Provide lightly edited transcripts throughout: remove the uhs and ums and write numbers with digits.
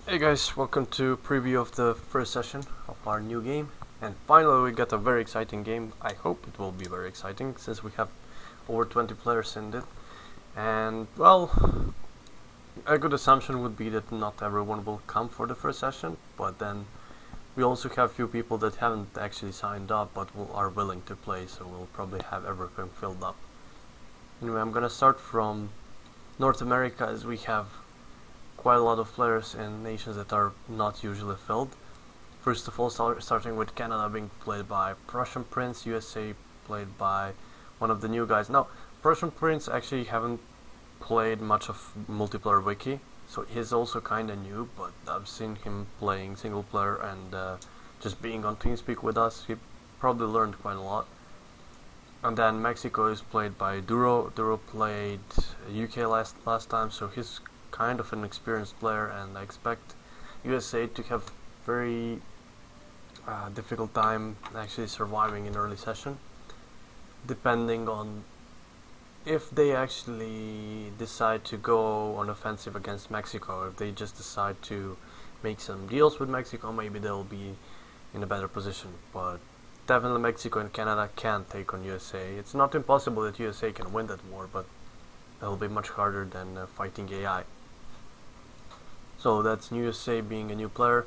Hey guys, welcome to preview of the first session of our new game. And finally we got a very exciting game. I hope it will be very exciting since we have over 20 players in it. And well, a good assumption would be that not everyone will come for the first session, but then we also have few people that haven't actually signed up but are willing to play, so we'll probably have everything filled up. Anyway, I'm gonna start from North America as we have quite a lot of players in nations that are not usually filled. First of all, starting with Canada being played by Prussian Prince, USA played by one of the new guys. Now, Prussian Prince actually haven't played much of multiplayer wiki, so he's also kinda new, but I've seen him playing single player and just being on TeamSpeak with us, he probably learned quite a lot. And then Mexico is played by Duro. Duro played UK last time, so he's kind of an experienced player, and I expect USA to have very difficult time actually surviving in early session, depending on if they actually decide to go on offensive against Mexico. If they just decide to make some deals with Mexico, maybe they'll be in a better position, but definitely Mexico and Canada can take on USA. It's not impossible that USA can win that war, but it'll be much harder than fighting AI. So that's USA being a new player.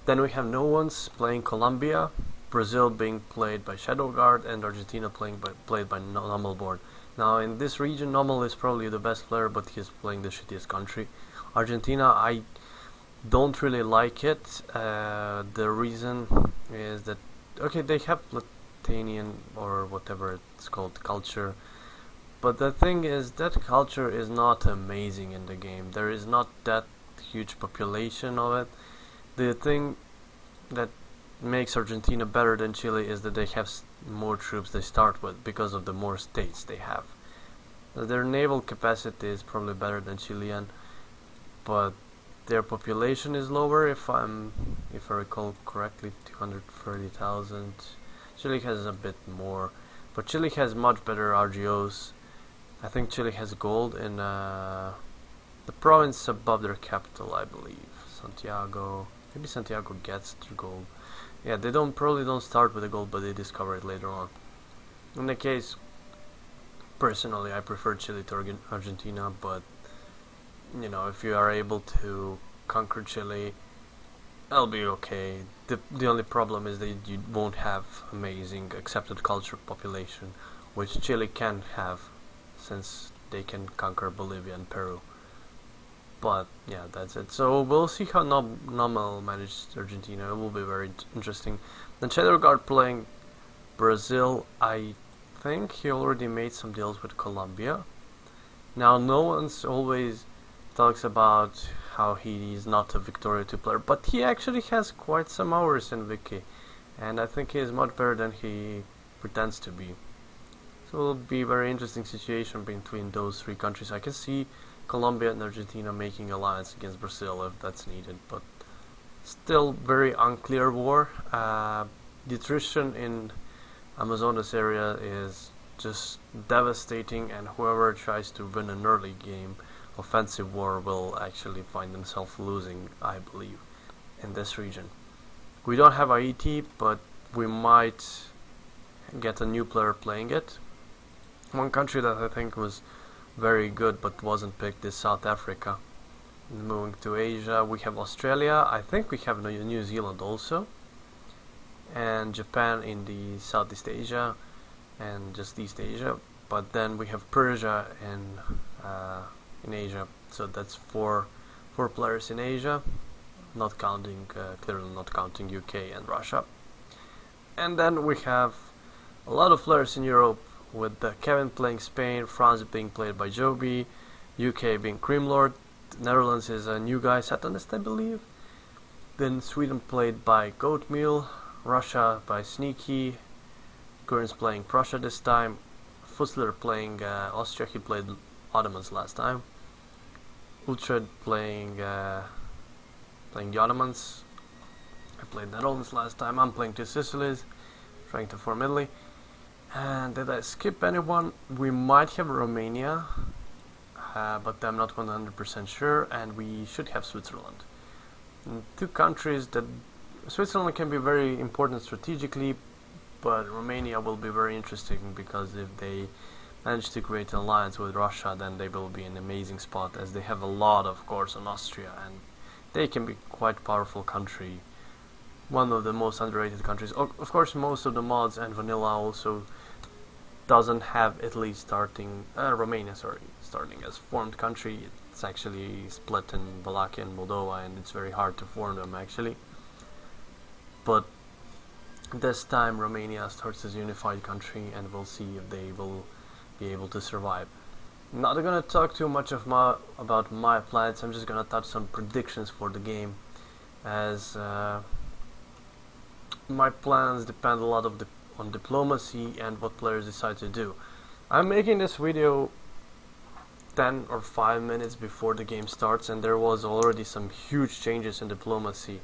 Then we have no ones playing Colombia, Brazil being played by Shadowguard, and Argentina played by Nomelborn. Now in this region, Nomel is probably the best player, but he's playing the shittiest country. Argentina, I don't really like it. The reason is that okay, they have Latanian or whatever it's called culture, but the thing is that culture is not amazing in the game. There is not that huge population of it. The thing that makes Argentina better than Chile is that they have more troops they start with because of the more states they have. Their naval capacity is probably better than Chilean, but their population is lower. If I recall correctly, 230,000. Chile has a bit more, but Chile has much better RGOs. I think Chile has gold in the province above their capital, I believe. Santiago. Maybe Santiago gets to gold. Yeah, they probably don't start with the gold, but they discover it later on. In the case, personally, I prefer Chile to Argentina, but if you are able to conquer Chile, that'll be okay. The only problem is that you won't have amazing accepted culture population, which Chile can have, since they can conquer Bolivia and Peru. But yeah, that's it. So we'll see how Nomel managed Argentina. It will be very interesting. Then Shadowguard playing Brazil. I think he already made some deals with Colombia. Now, no one's always talks about how he is not a Victoria 2 player, but he actually has quite some hours in Wiki, and I think he is much better than he pretends to be. So it will be a very interesting situation between those three countries. I can see Colombia and Argentina making alliance against Brazil if that's needed, but still very unclear war. The attrition in Amazonas area is just devastating, and whoever tries to win an early game offensive war will actually find themselves losing, I believe, in this region. We don't have Haiti, but we might get a new player playing it. One country that I think was very good but wasn't picked is South Africa. Moving to Asia, we have Australia. I think we have New Zealand also, and Japan in the Southeast Asia and just East Asia. But then we have Persia in Asia. So that's four players in Asia, not counting clearly not counting UK and Russia. And then we have a lot of players in Europe, with Kevin playing Spain, France being played by Joby, UK being Creamlord, Netherlands is a new guy, Satanist I believe, then Sweden played by Goatmeal, Russia by Sneaky, Gurns playing Prussia this time, Fussler playing Austria, he played Ottomans last time, Uhtred playing the Ottomans, I played Netherlands last time, I'm playing two Sicilies, trying to form Italy. And did I skip anyone? We might have Romania, but I'm not 100% sure, and we should have Switzerland. Two countries that Switzerland can be very important strategically, but Romania will be very interesting because if they manage to create an alliance with Russia, then they will be an amazing spot, as they have a lot, of course, on Austria, and they can be quite powerful country. One of the most underrated countries. Of course, most of the mods and vanilla also doesn't have Italy starting, Romania, sorry, starting as formed country. It's actually split in Wallachia and Moldova, and it's very hard to form them actually. But this time Romania starts as unified country, and we'll see if they will be able to survive. Not gonna talk too much about my plans. I'm just gonna touch some predictions for the game, as my plans depend a lot on diplomacy and what players decide to do. I'm making this video 10 or 5 minutes before the game starts, and there was already some huge changes in diplomacy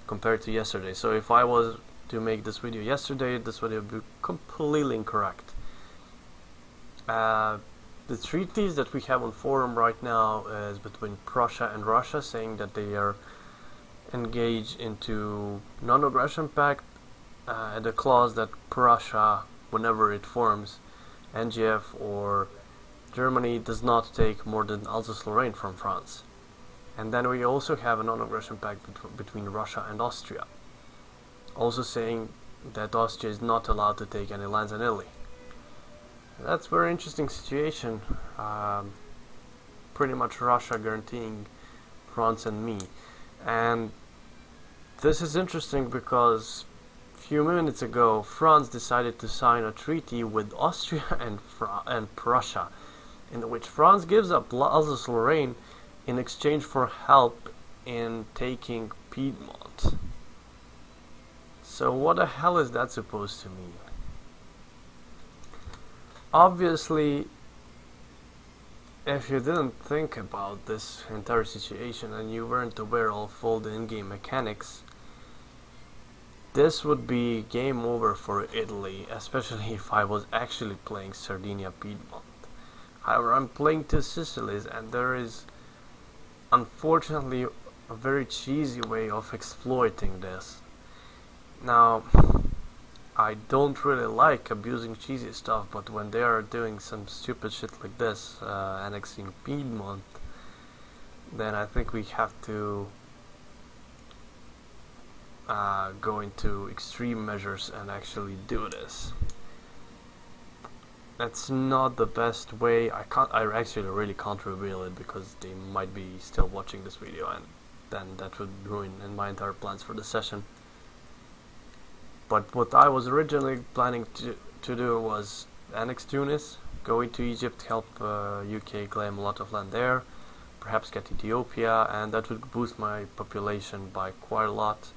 compared to yesterday. So if I was to make this video yesterday, this video would be completely incorrect. The treaties that we have on forum right now is between Prussia and Russia, saying that they are engaged into non-aggression pact, and a clause that Prussia, whenever it forms NGF or Germany, does not take more than Alsace-Lorraine from France. And then we also have a non-aggression pact between Russia and Austria, also saying that Austria is not allowed to take any lands in Italy. That's a very interesting situation. Pretty much Russia guaranteeing France and me. And this is interesting because a few minutes ago France decided to sign a treaty with Austria and Prussia, in which France gives up Alsace-Lorraine in exchange for help in taking Piedmont. So what the hell is that supposed to mean? Obviously, if you didn't think about this entire situation and you weren't aware of all the in-game mechanics, this would be game over for Italy, especially if I was actually playing Sardinia Piedmont. However, I'm playing two Sicilies, and there is unfortunately a very cheesy way of exploiting this. Now, I don't really like abusing cheesy stuff, but when they are doing some stupid shit like this, annexing Piedmont, then I think we have to go into extreme measures and actually do this. That's not the best way. I actually really can't reveal it because they might be still watching this video, and then that would ruin my entire plans for the session. But what I was originally planning to do was annex Tunis, go into Egypt, help UK claim a lot of land there, perhaps get Ethiopia, and that would boost my population by quite a lot.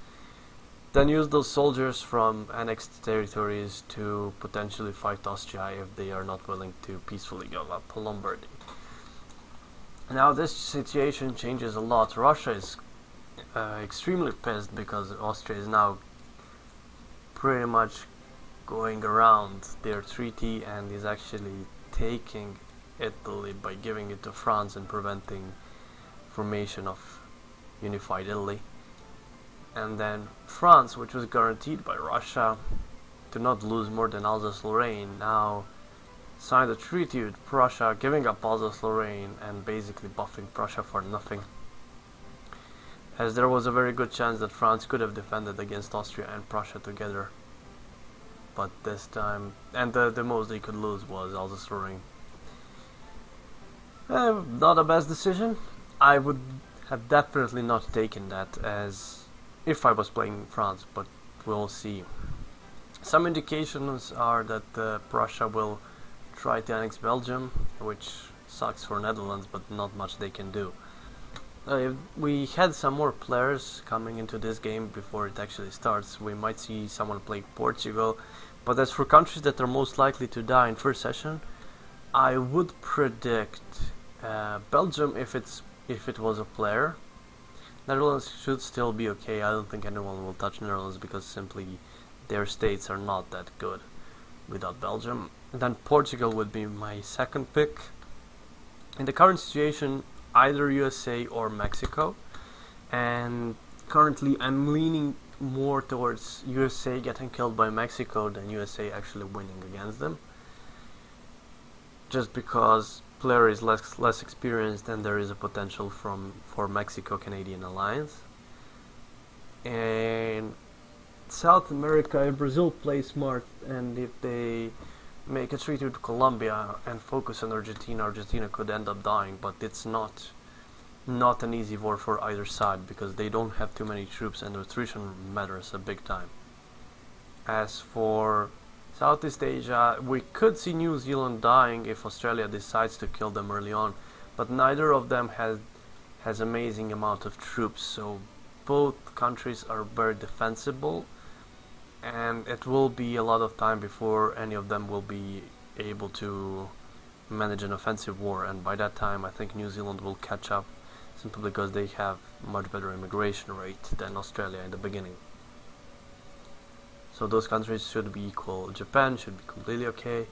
Then use those soldiers from annexed territories to potentially fight Austria if they are not willing to peacefully give up Lombardy. Now this situation changes a lot. Russia is extremely pissed because Austria is now pretty much going around their treaty and is actually taking Italy by giving it to France and preventing formation of unified Italy. And then France, which was guaranteed by Russia to not lose more than Alsace-Lorraine, now signed a treaty with Prussia, giving up Alsace-Lorraine and basically buffing Prussia for nothing, as there was a very good chance that France could have defended against Austria and Prussia together. But this time, and the most they could lose was Alsace-Lorraine. Not a best decision. I would have definitely not taken that as if I was playing France, but we'll see. Some indications are that Prussia will try to annex Belgium, which sucks for Netherlands, but not much they can do. If we had some more players coming into this game before it actually starts, we might see someone play Portugal. But as for countries that are most likely to die in first session, I would predict Belgium if it was a player. Netherlands should still be okay. I don't think anyone will touch Netherlands because simply their states are not that good without Belgium. And then Portugal would be my second pick. In the current situation, either USA or Mexico. And currently I'm leaning more towards USA getting killed by Mexico than USA actually winning against them, just because player is less experienced and there is a potential for Mexico-Canadian alliance. And South America and Brazil play smart, and if they make a treaty with Colombia and focus on Argentina, Argentina could end up dying, but it's not an easy war for either side because they don't have too many troops and attrition matters a big time. As for Southeast Asia, we could see New Zealand dying if Australia decides to kill them early on, but neither of them has amazing amount of troops, so both countries are very defensible, and it will be a lot of time before any of them will be able to manage an offensive war, and by that time I think New Zealand will catch up simply because they have much better immigration rate than Australia in the beginning. So those countries should be equal. Japan should be completely okay.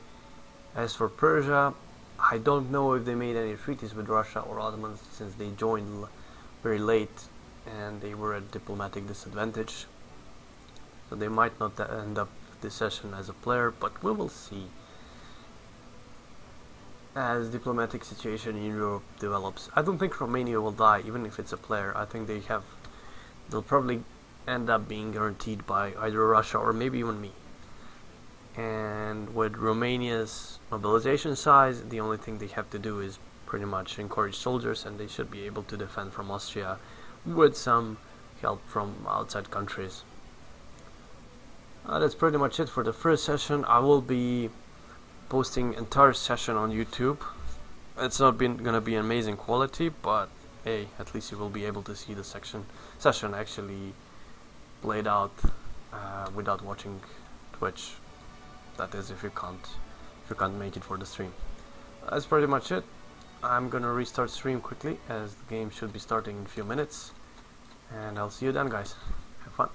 As for Persia, I don't know if they made any treaties with Russia or Ottomans since they joined very late and they were at diplomatic disadvantage. So they might not end up this session as a player, but we will see as diplomatic situation in Europe develops. I don't think Romania will die even if it's a player. I think they'll probably end up being guaranteed by either Russia or maybe even me. And with Romania's mobilization size, the only thing they have to do is pretty much encourage soldiers, and they should be able to defend from Austria with some help from outside countries. That's pretty much it for the first session. I will be posting entire session on YouTube. It's not gonna be amazing quality, but hey, at least you will be able to see the session actually played out without watching Twitch. That is, if you can't make it for the stream. That's pretty much it. I'm gonna restart stream quickly as the game should be starting in a few minutes, and I'll see you then, guys. Have fun.